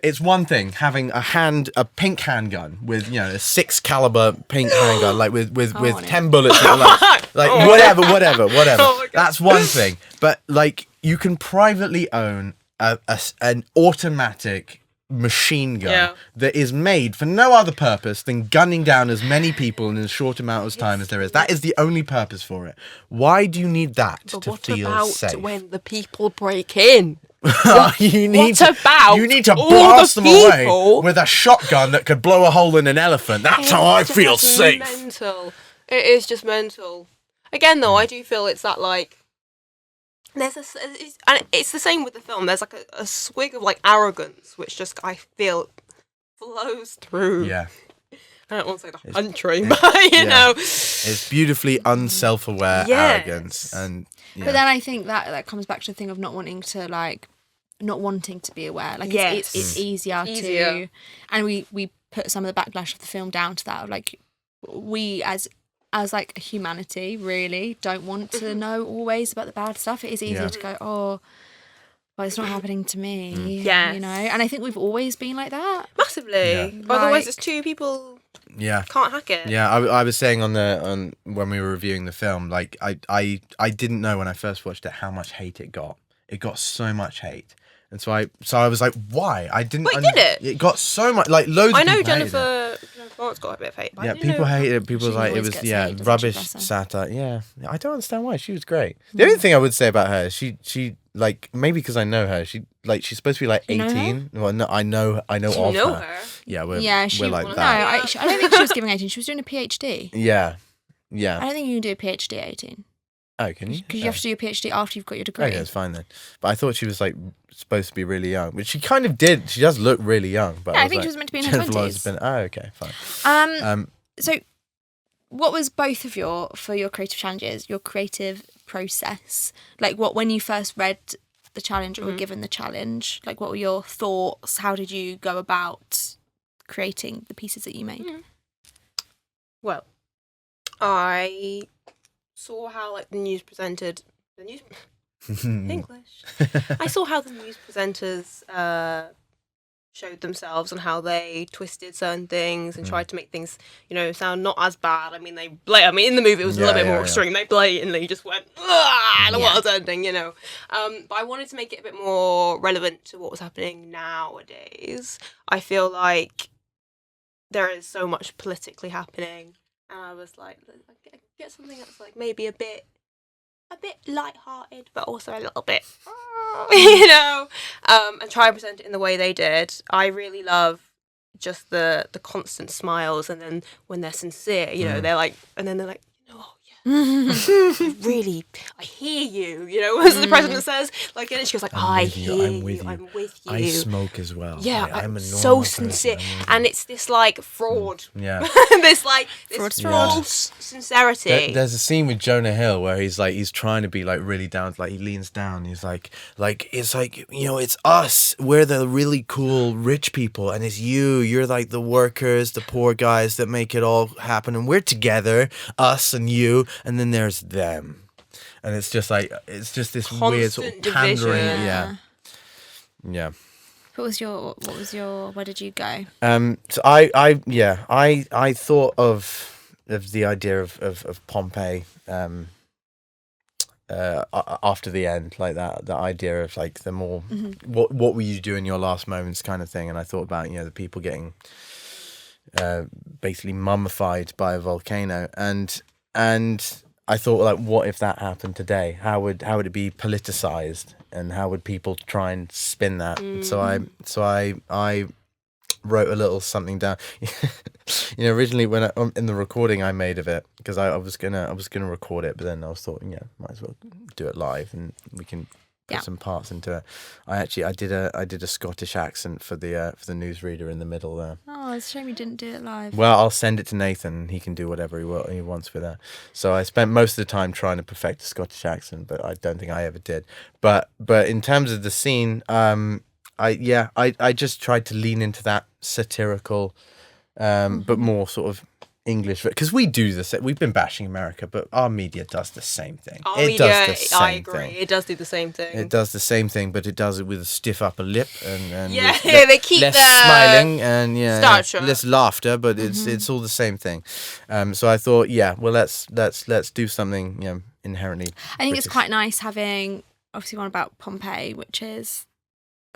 It's one thing having a pink handgun with a 6 caliber pink handgun, like with 10 bullets, whatever. Oh, that's one thing. But like, you can privately own an automatic machine gun that is made for no other purpose than gunning down as many people in as short amount of time as there is. That is the only purpose for it. Why do you need that to feel safe? What about when the people break in? you need to all blast the them away with a shotgun that could blow a hole in an elephant. That's how I feel safe. Mental. It is just mental. Again, though, I do feel it's that like. And it's the same with the film. There's like a swig of like arrogance, which just I feel flows through. Yeah. I don't want to say the country, but you know, it's beautifully unself-aware arrogance, and but then I think that comes back to the thing of not wanting to be aware. Like it's easier to, and we put some of the backlash of the film down to that. Like we as like humanity really don't want to know always about the bad stuff. It is easier to go, oh, well, it's not happening to me. Yeah, and I think we've always been like that massively. Otherwise, it's two people. Can't hack it. Yeah, I was saying on when we were reviewing the film, like I didn't know when I first watched it how much hate it got. It got so much hate. And so I was like, why? I didn't. Wait, did it? It got so much, like loads. I of know people Jennifer Lawrence got a bit of hate. But people hate it. People was like, it was rubbish satire. Yeah, I don't understand why. She was great. The only thing I would say about her is she like, maybe because I know her, she's supposed to be like 18. Well, no, I know of her. Yeah, we're like that. No, I don't think she was giving 18. She was doing a PhD. Yeah. I don't think you can do a PhD at 18. Oh, can you? Because you have to do a PhD after you've got your degree. Okay, that's fine then. But I thought she was like supposed to be really young, but she kind of did. She does look really young. But I think she was meant to be in her 20s. Oh, okay, fine. So, what was both of for your creative challenges, your creative process? Like, when you first read the challenge or were given the challenge, like, what were your thoughts? How did you go about creating the pieces that you made? Well, I saw how like the news presented English. I saw how the news presenters showed themselves and how they twisted certain things and tried to make things, sound not as bad. I mean, in the movie it was a little bit more extreme. They blatantly just went, the world's ending, But I wanted to make it a bit more relevant to what was happening nowadays. I feel like there is so much politically happening. And I was like, get something that's like maybe a bit light-hearted, but also a little bit, and try and present it in the way they did. I really love just the constant smiles, and then when they're sincere, they're like, and then they're like, oh yeah, really, I hear you, as the president says, like, and she goes like, I hear you, I'm with you. I smoke as well. Yeah, I'm a so sincere, and it's this like fraud, this false sincerity. There's a scene with Jonah Hill where he's trying to be like really down, like he leans down, he's like it's like, it's us, we're the really cool rich people, and it's you're like the workers, the poor guys that make it all happen, and we're together, us and you. And then there's them, and it's just this constant weird sort of pandering. Yeah. What was your? Where did you go? So I thought of the idea of Pompeii after the end, like that idea of like the more what will you do in your last moments kind of thing. And I thought about the people getting basically mummified by a volcano, and I thought, like, what if that happened today? How would it be politicized, and how would people try and spin that? So I wrote a little something down. Originally when in the recording I made of it, because I was gonna record it, but then I was thought, might as well do it live, and we can put some parts into it. I did a Scottish accent for the newsreader in the middle there. Oh, it's a shame you didn't do it live. Well, I'll send it to Nathan. He can do whatever he wants with that. So I spent most of the time trying to perfect a Scottish accent, but I don't think I ever did. But in terms of the scene, I just tried to lean into that satirical, but more sort of English, because we do this. We've been bashing America, but our media does the same thing. I agree. It does do the same thing. It does the same thing, but it does it with a stiff upper lip and they keep less the smiling and starch less laughter, but it's all the same thing. So I thought, well, let's do something inherently. I think British. it's quite nice having obviously one about Pompeii, which is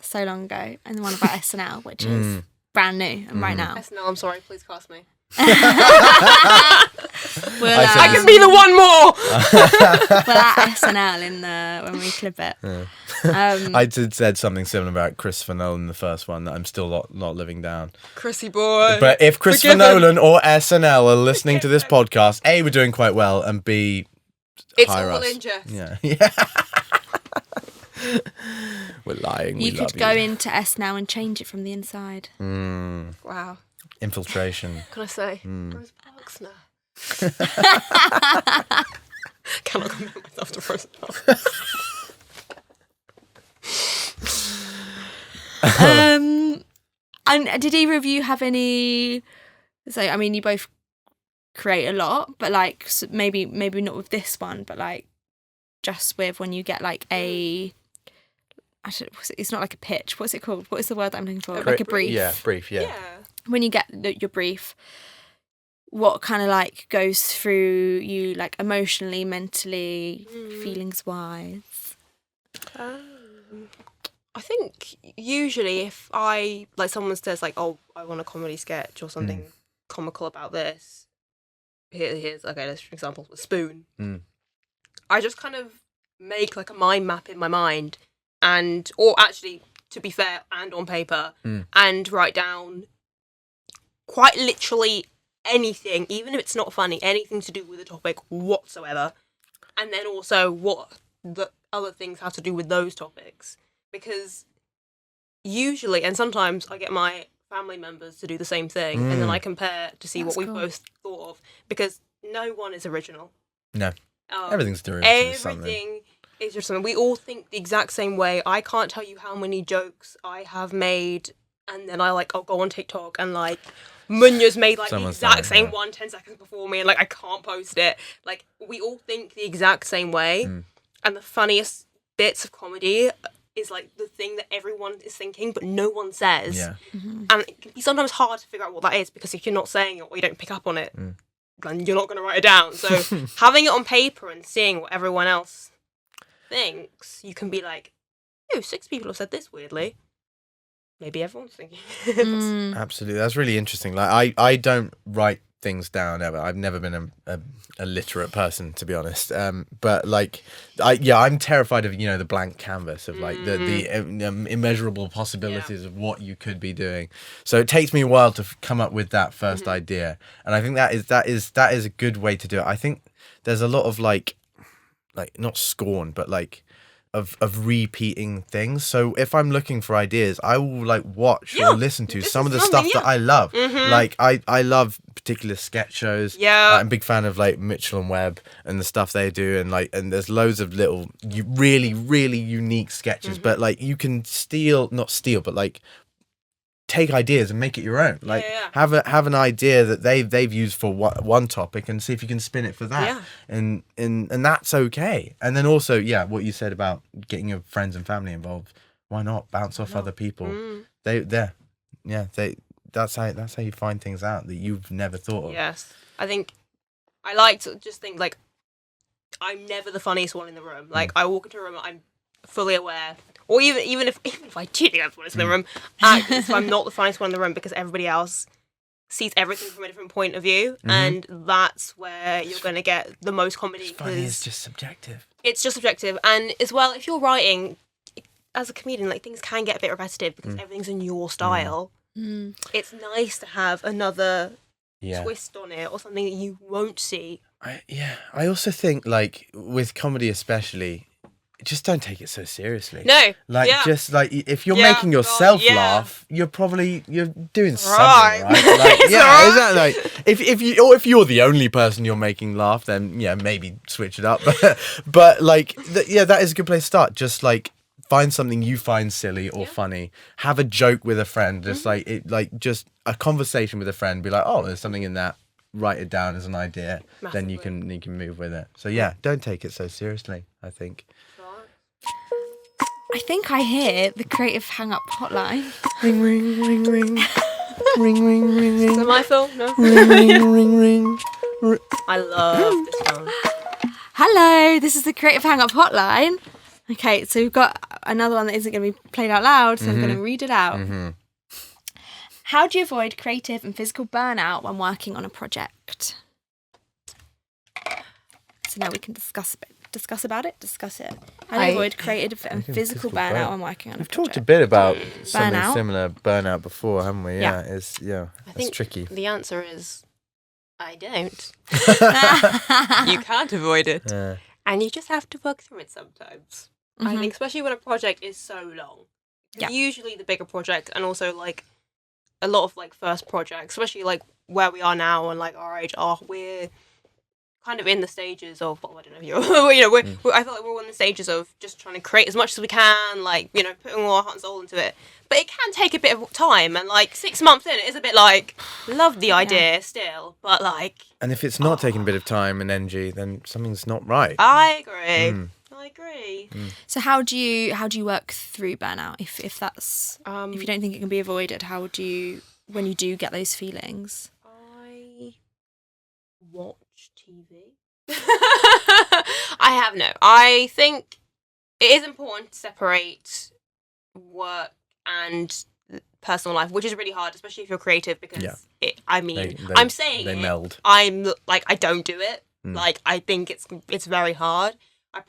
so long ago, and one about SNL, which is brand new and right now. SNL, I'm sorry, please cast me. I can be the one more. We'll at SNL when we clip it. I said something similar about Christopher Nolan, the first one, that I'm still not living down. Chrissy boy. But if Christopher Nolan or SNL are listening to this podcast, A, we're doing quite well, and B, it's hire all us. in jest. Yeah. We're lying. You could go into SNL and change it from the inside. Wow. Infiltration. Can I say? Rose Parks now. Cannot commit myself to Rose Parks. And did either of you have any? So I mean, you both create a lot, but like maybe not with this one, but like just with when you get like it's not like a pitch. What's it called? What is the word that I'm looking for? Like a brief. Yeah, brief. Yeah. When you get your brief, what kind of like goes through you, like emotionally, mentally, feelings wise? I think usually if someone says like, oh, I want a comedy sketch or something comical about this. Here's okay. Let's for example, a spoon. I just kind of make like a mind map in my mind, or actually, to be fair, and on paper, and write down quite literally anything, even if it's not funny, anything to do with the topic whatsoever, and then also what the other things have to do with those topics. Because usually, and sometimes I get my family members to do the same thing, and then I compare to see what we both thought of, because no one is original. No. Everything's derivative. Everything is just something. We all think the exact same way. I can't tell you how many jokes I have made, and then I'll go on TikTok and like Munya's made like the exact same one 10 seconds before me, and like I can't post it. Like we all think the exact same way, and the funniest bits of comedy is like the thing that everyone is thinking but no one says. Yeah. And it can be sometimes hard to figure out what that is, because if you're not saying it or you don't pick up on it, then you're not going to write it down. So having it on paper and seeing what everyone else thinks, you can be like, oh, 6 people have said this weirdly. Maybe everyone's thinking. Absolutely. That's really interesting. Like I don't write things down ever. I've never been a literate person, to be honest. But like, I'm terrified of the blank canvas of like the immeasurable possibilities of what you could be doing. So it takes me a while to come up with that first idea, and I think that is a good way to do it. I think there's a lot of like not scorn, but like of repeating things. So if I'm looking for ideas, I will like watch or listen to some of the stuff that I love. Like I love particular sketch shows. I'm a big fan of like Mitchell and Webb and the stuff they do, and there's loads of little really, really unique sketches, but like you can not steal, but like take ideas and make it your own. Like have an idea that they've used for one topic and see if you can spin it for that. And that's okay. And then also what you said about getting your friends and family involved, why not bounce off other people? That's how you find things out that you've never thought of. Yes, I think I like to just think like I'm never the funniest one in the room. Like, I walk into a room, I'm fully aware, or even if I do think I'm the funniest in the room, so I'm not the funniest one in the room because everybody else sees everything from a different point of view, and that's where you're going to get the most comedy. Funny is just subjective. It's just subjective, and as well, if you're writing as a comedian, like, things can get a bit repetitive because everything's in your style. It's nice to have another twist on it or something that you won't see. I also think, like, with comedy especially, just don't take it so seriously. No. Like, just, like, if you're making yourself laugh, you're doing something, right? Like, is that, like, if you're the only person you're making laugh, then, maybe switch it up. But like, that is a good place to start. Just, like, find something you find silly or funny. Have a joke with a friend. Just, just a conversation with a friend. Be like, oh, there's something in that. Write it down as an idea. Massively. Then you can move with it. So don't take it so seriously, I think. I think I hear the Creative Hangup Hotline. Ring, ring, ring, ring. Ring, ring, ring, ring. Is it my film? No. Ring, ring, ring, ring. I love this song. Hello, this is the Creative Hangup Hotline. Okay, so we've got another one that isn't going to be played out loud, so I'm going to read it out. How do you avoid creative and physical burnout when working on a project? So now we can discuss it. How do you avoid creative and physical burnout when working on a project? We've talked a bit about something similar, burnout, before, haven't we? Yeah. It's tricky. The answer is, I don't. You can't avoid it. And you just have to work through it sometimes. I think, especially when a project is so long. Usually the bigger project, and also, like, a lot of, like, first projects, especially, like, where we are now and, like, our age, we're kind of in the stages of, well, I don't know if you're, I feel like we're in the stages of just trying to create as much as we can, like, putting all our heart and soul into it. But it can take a bit of time, and, like, 6 months in, it is a bit like, love the idea still, but, like... And if it's not taking a bit of time and energy, then something's not right. I agree. I agree. So how do you work through burnout? If that's if you don't think it can be avoided, how do you, when you do get those feelings? I watch TV. I think it is important to separate work and personal life, which is really hard, especially if you're creative, because I'm saying they meld. I'm like, I don't do it. Like, I think it's very hard. It's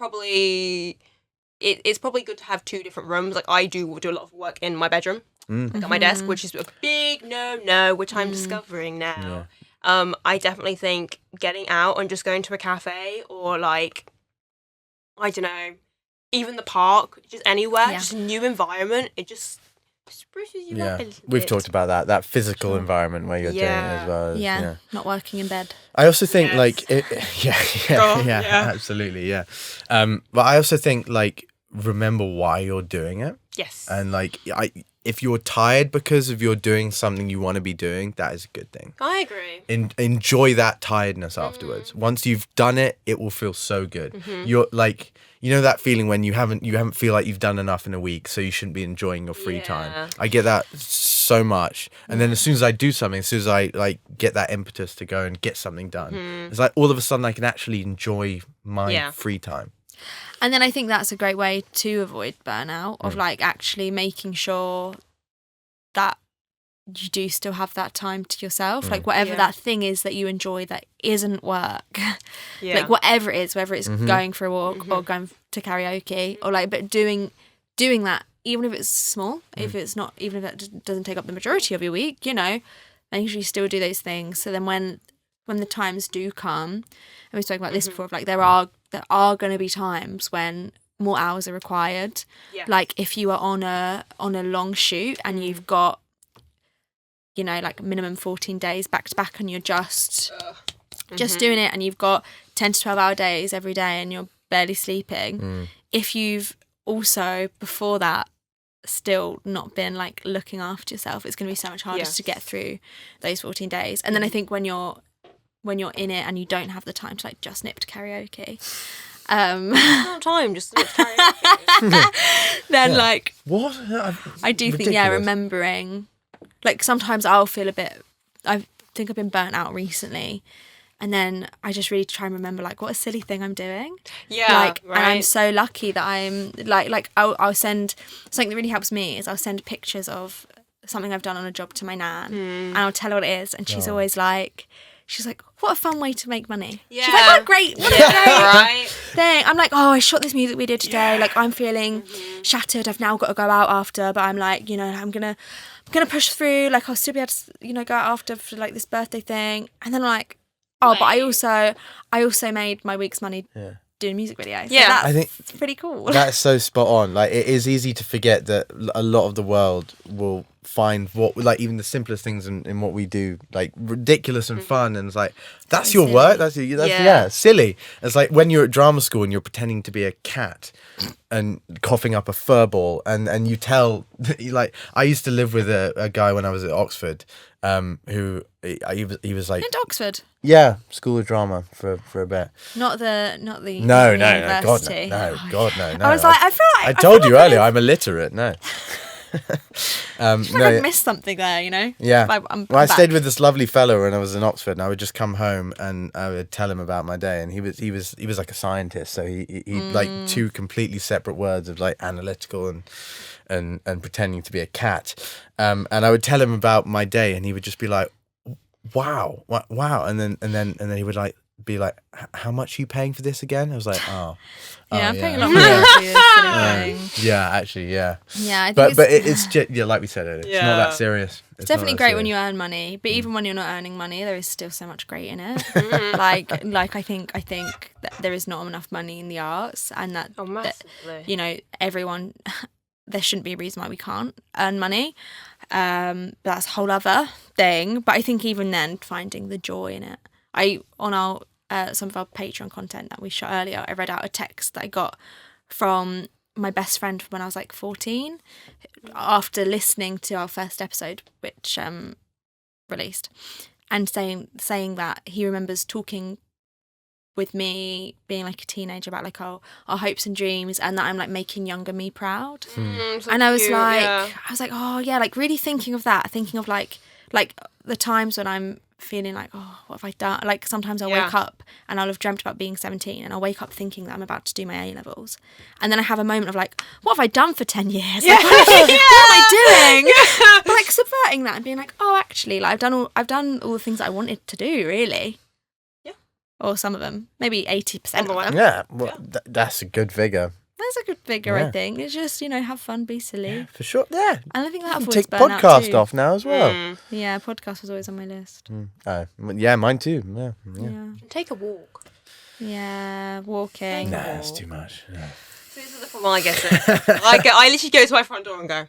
probably good to have 2 different rooms. Like, I do a lot of work in my bedroom, like at my desk, which is a big no, which I'm discovering now. I definitely think getting out and just going to a cafe, or, like, I don't know, even the park, just anywhere, just a new environment, it just spruces you up a little bit. We've talked about that physical environment where you're doing it as well. Not working in bed. I also think absolutely, but I also think, like, remember why you're doing it. Yes. And, like, if you're tired because of you're doing something you want to be doing, that is a good thing. I agree. Enjoy that tiredness afterwards. Once you've done it, it will feel so good. You're like, that feeling when you haven't feel like you've done enough in a week, so you shouldn't be enjoying your free time. I get that so much. And then as soon as I do something, as soon as I, like, get that impetus to go and get something done, it's like all of a sudden I can actually enjoy my free time. And then I think that's a great way to avoid burnout, of, like, actually making sure that you do still have that time to yourself, like, whatever that thing is that you enjoy that isn't work, like, whatever it is, whether it's going for a walk or going to karaoke, or, like, but doing that, even if it's small, if it's not, even if it doesn't take up the majority of your week, making sure you still do those things. So then when the times do come, and we spoke about this before, like, there are going to be times when more hours are required. Like, if you are on a long shoot and you've got, like, minimum 14 days back to back, and you're just doing it, and you've got 10 to 12 hour days every day, and you're barely sleeping. If you've also before that still not been, like, looking after yourself, it's going to be so much harder to get through those 14 days. And then I think when you're in it and you don't have the time to, like, just nip to karaoke, not time, just nip to karaoke. Then like, what? I do think, remembering, like, sometimes I'll feel I think I've been burnt out recently, And then I just really try and remember, like, what a silly thing I'm doing. Yeah, like, right. And I'm so lucky that I'm like I'll send something that really helps me is I'll send pictures of something I've done on a job to my nan, and I'll tell her what it is, and she's always like, what a fun way to make money. Yeah. She's like, what a great right. thing. I'm like, oh, I shot this music video today. Like, I'm feeling shattered. I've now got to go out after, but I'm like, you know, I'm gonna push through. Like, I'll still be able to, you know, go out after for like this birthday thing. And then I'm like, oh, but I also made my week's money doing a music video. So Yeah, I think it's pretty cool. That's so spot on. Like, it is easy to forget that a lot of the world will find what, like, even the simplest things in what we do, like, ridiculous and fun, and it's like, that's your work. That's silly. It's like when you're at drama school and you're pretending to be a cat and coughing up a fur ball, and you tell, like, I used to live with a guy when I was at Oxford, who he was like, At Oxford. Yeah, School of Drama for a bit. Not the No, university. God, no. I was like, I feel like I told you earlier, I'm illiterate. No. I feel like I missed something there, you know. Yeah. I'm I back. stayed with this lovely fellow when I was in Oxford, and I would just come home and I would tell him about my day, and he was like a scientist, so he like two completely separate words of like analytical and pretending to be a cat, and I would tell him about my day, and he would just be like, wow, and then he would like be like, how much are you paying for this again? I was like, I'm paying a lot of money for this silly thing. Yeah, actually, yeah. Yeah, I think But it's just, like we said earlier, it's not that serious. It's definitely great when you earn money, but even when you're not earning money, there is still so much great in it. like I think that there is not enough money in the arts, and that you know, everyone. There shouldn't be a reason why we can't earn money. But that's a whole other thing. But I think even then, finding the joy in it. On our some of our Patreon content that we shot earlier, I read out a text that I got from my best friend when I was like 14, after listening to our first episode, which released, and saying that he remembers talking with me being like a teenager about like our hopes and dreams, and that I'm like making younger me proud. So and I was cute, like, oh yeah, like really thinking of that, thinking of like the times when I'm feeling like, oh, what have I done? Like sometimes I'll wake up and I'll have dreamt about being 17, and I'll wake up thinking that I'm about to do my A-levels, and then I have a moment of like, what have I done for 10 years? Like, what am I doing? But like subverting that and being like, oh, actually, like I've done all the things that I wanted to do, really. Or some of them, maybe 80% of them. Yeah, well, that's a good figure. That's a good figure, I think. It's just, you know, have fun, be silly. Yeah, for sure, yeah. And I think that Take avoids burnout podcast too. off now as well. Yeah, podcast was always on my list. Yeah, mine too. Yeah. Take a walk. Yeah, walking. Nah, it's too much. Yeah. So this is the problem I get it. I literally go to my front door and go,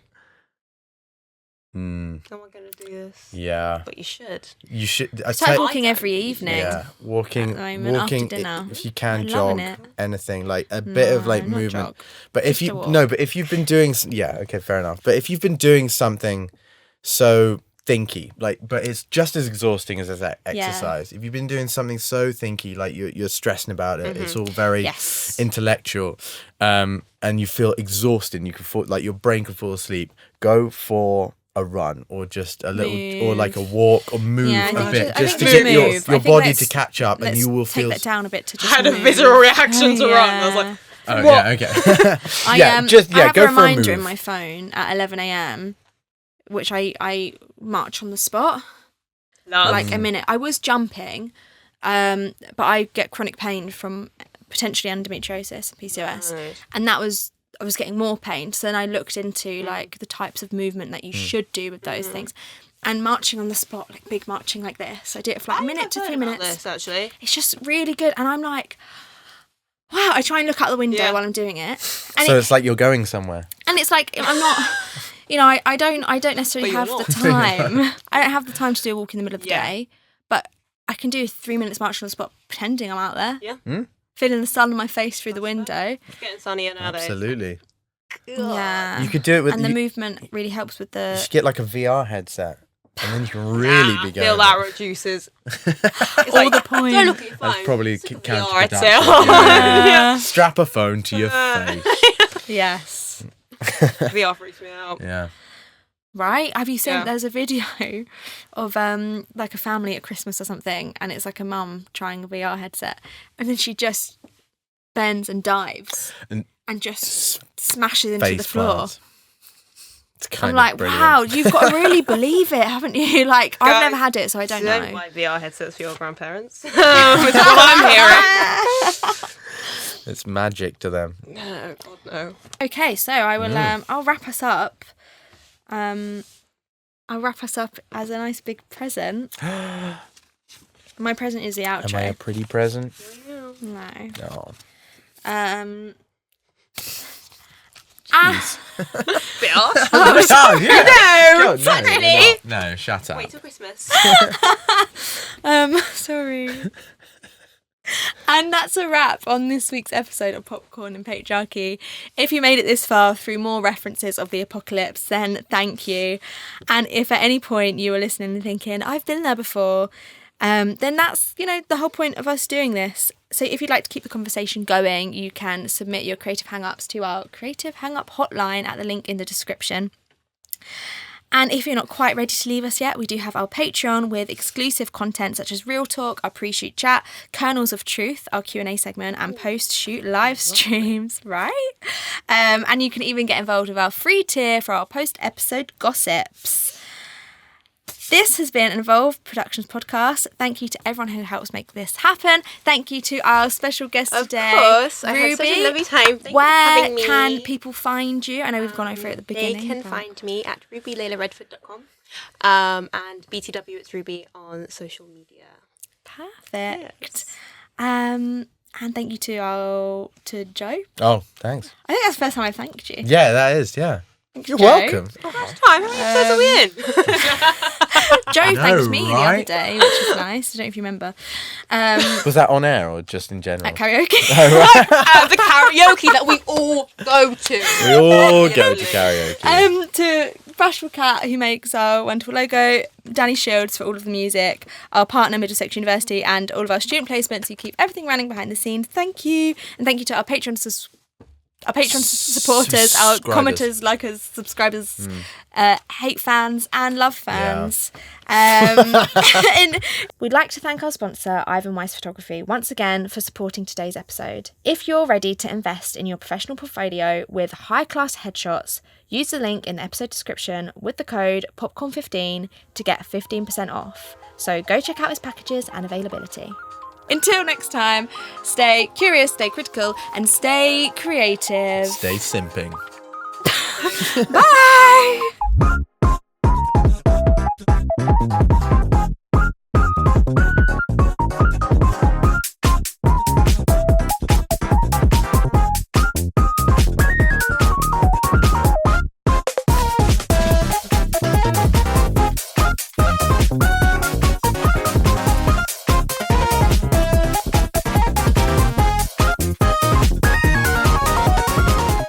am I going to do this? Yeah. But you should. You should. It's like walking every evening. Yeah, walking after dinner. if you can I'm jog, loving it. anything like a bit of like not movement. jog. But if Just a you walk. but if you've been doing okay, fair enough. But if you've been doing something so thinky, like, but it's just as exhausting as that exercise. If you've been doing something so thinky, like you're stressing about it, it's all very intellectual, and you feel exhausted, and you can fall, like your brain can fall asleep. Go for a run, or just a little, or like a walk, or move a bit, just to get your body to catch up, and you will feel. Take that down a bit to just I had a move. visceral reaction to run. I was like, Oh what? yeah, okay. I have go a for reminder a in move. my phone at 11 a.m, which I march on the spot. Like a minute. I was jumping, but I get chronic pain from potentially endometriosis and PCOS, and I was getting more pain. So then I looked into like the types of movement that you should do with those things, and marching on the spot, like big marching like this. I did it for like a minute to 3 minutes. This, actually. It's just really good, and I'm like, wow. I try and look out the window while I'm doing it, and So it's like you're going somewhere. and it's like I'm not. You know, I don't necessarily But have you're the time. I don't have the time to do a walk in the middle of the day, but I can do 3 minutes march on the spot, pretending I'm out there. Yeah. Feeling the sun on my face through the window. It's getting sunnier nowadays. Absolutely. Yeah. You could do it with And the movement really helps with You the. should get like a VR headset, and then you can really be going. Feel that reduces. It's All the point. Don't look at your phone. That's probably It's like counterproductive. VR, Yeah. Strap a phone to your face. Yes. VR freaks me out. Yeah. right? Have you seen, Yeah. there's a video of like a family at Christmas or something, and it's like a mum trying a VR headset, and then she just bends and dives and just smashes into the Face floor. plants. It's kind I'm of like, brilliant. wow, you've got to really believe it, haven't you? Like, I've Guys, never had it, so I don't know. buy VR headsets for your grandparents. Which is what I'm hearing. It's magic to them. No, God, no. Okay, so I will. I'll wrap us up. I'll wrap us up as a nice big present. My present is the outro. Am I a pretty present? No. No. Ah. Bit harsh. Oh, yeah. No, God, really? No, shut up. Wait till Christmas. Sorry. And that's a wrap on this week's episode of Popcorn and Patriarchy. If you made it this far through more references of the apocalypse, then thank you. And if at any point you were listening and thinking, I've been there before, then that's, the whole point of us doing this. So if you'd like to keep the conversation going, you can submit your creative hang-ups to our Creative Hangup Hotline at the link in the description. And if you're not quite ready to leave us yet, we do have our Patreon with exclusive content such as Real Talk, our pre-shoot chat, Kernels of Truth, our Q&A segment, and post-shoot live streams, right? And you can even get involved with our free tier for our post-episode gossips. This has been an Evolve Productions podcast. Thank you to everyone who helps make this happen. Thank you to our special guest today, Of course. Ruby. I had such a lovely time. Thank you for Where having me. can people find you? I know we've gone over it at the beginning. They can but- find me at rubylaylaredford.com. And BTW, it's Ruby on social media. Perfect. Yes. And thank you to Joe. Oh, thanks. I think that's the first time I've thanked you. Yeah, that is, yeah. You're Joe. welcome. Last time, how many episodes are we in? Joe thanked me the other right? day, which is nice. I don't know if you remember. Was that on air or just in general? At karaoke. The karaoke that we all go to. We all go to karaoke. To Bashful Cat, who makes our wonderful logo, Danny Shields for all of the music, our partner Middlesex University, and all of our student placements who keep everything running behind the scenes. Thank you. And thank you to our Patreon supporters, our commenters, likers, subscribers, hate fans and love fans. And we'd like to thank our sponsor, Ivan Weiss Photography, once again for supporting today's episode. If you're ready to invest in your professional portfolio with high-class headshots, use the link in the episode description with the code POPCORN15 to get 15% off. So go check out his packages and availability. Until next time, stay curious, stay critical, and stay creative. Stay simping. Bye!